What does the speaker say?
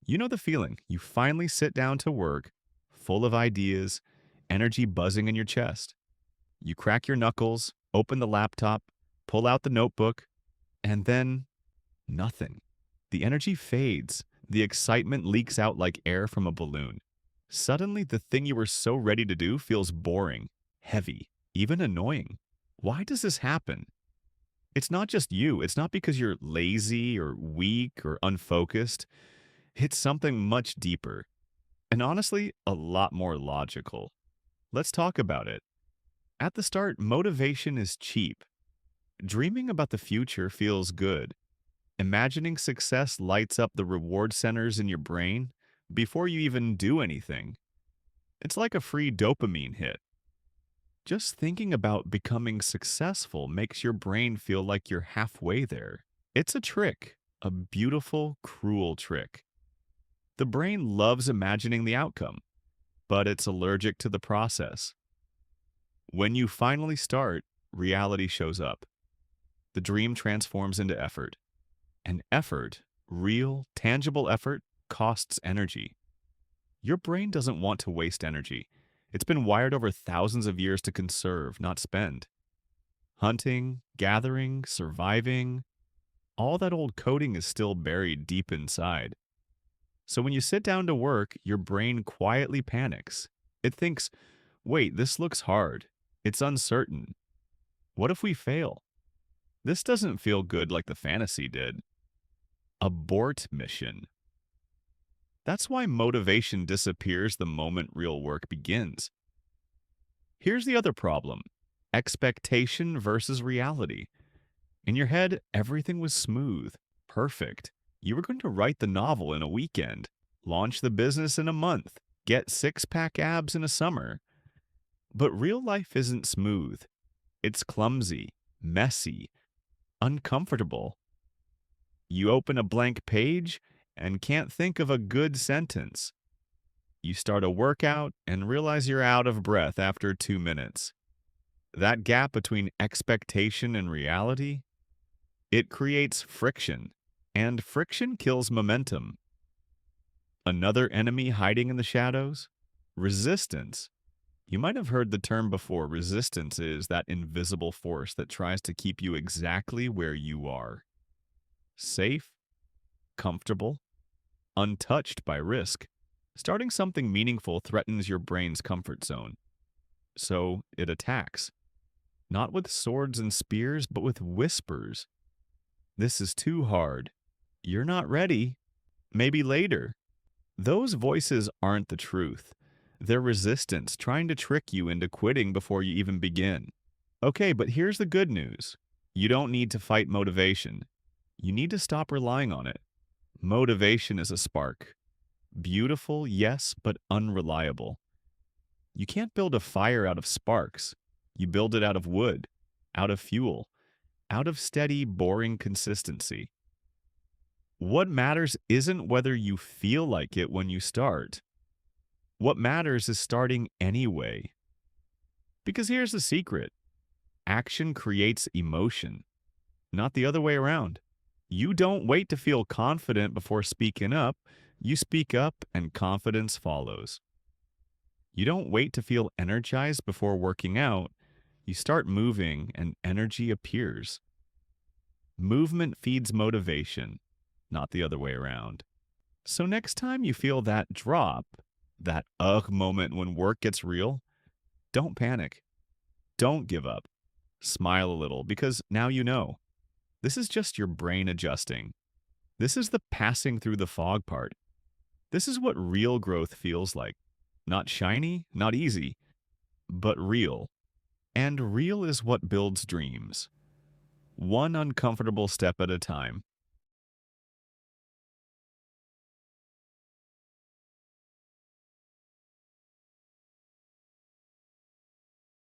You know the feeling. You finally sit down to work, full of ideas, energy buzzing in your chest. You crack your knuckles, open the laptop, pull out the notebook, and then nothing. The energy fades. The excitement leaks out like air from a balloon. Suddenly, the thing you were so ready to do feels boring, heavy, even annoying. Why does this happen? It's not just you. It's not because you're lazy or weak or unfocused. It's something much deeper and honestly, a lot more logical. Let's talk about it. At the start, motivation is cheap. Dreaming about the future feels good. Imagining success lights up the reward centers in your brain before you even do anything. It's like a free dopamine hit. Just thinking about becoming successful makes your brain feel like you're halfway there. It's a trick, a beautiful, cruel trick. The brain loves imagining the outcome, but it's allergic to the process. When you finally start, reality shows up. The dream transforms into effort. And effort, real, tangible effort, costs energy. Your brain doesn't want to waste energy. It's been wired over thousands of years to conserve, not spend. Hunting, gathering, surviving, all that old coding is still buried deep inside. So when you sit down to work, your brain quietly panics. It thinks, wait, this looks hard. It's uncertain. What if we fail? This doesn't feel good like the fantasy did. Abort mission. That's why motivation disappears the moment real work begins. Here's the other problem: expectation versus reality. In your head, everything was smooth, perfect. You were going to write the novel in a weekend, launch the business in a month, get six-pack abs in a summer. But real life isn't smooth. It's clumsy, messy, uncomfortable. You open a blank page and can't think of a good sentence. You start a workout and realize you're out of breath after 2 minutes. That gap between expectation and reality, it creates friction, and friction kills momentum. Another enemy hiding in the shadows? Resistance. You might have heard the term before. Resistance is that invisible force that tries to keep you exactly where you are. Safe, comfortable, untouched by risk. Starting something meaningful threatens your brain's comfort zone. So it attacks. Not with swords and spears, but with whispers. This is too hard. You're not ready. Maybe later. Those voices aren't the truth. They're resistance trying to trick you into quitting before you even begin. Okay, but here's the good news. You don't need to fight motivation. You need to stop relying on it. Motivation is a spark. Beautiful, yes, but unreliable. You can't build a fire out of sparks. You build it out of wood, out of fuel, out of steady, boring consistency. What matters isn't whether you feel like it when you start. What matters is starting anyway. Because here's the secret: action creates emotion, not the other way around. You don't wait to feel confident before speaking up. You speak up and confidence follows. You don't wait to feel energized before working out. You start moving and energy appears. Movement feeds motivation, not the other way around. So next time you feel that drop, that ugh moment when work gets real, don't panic. Don't give up. Smile a little because now you know. This is just your brain adjusting. This is the passing through the fog part. This is what real growth feels like. Not shiny, not easy, but real. And real is what builds dreams. One uncomfortable step at a time.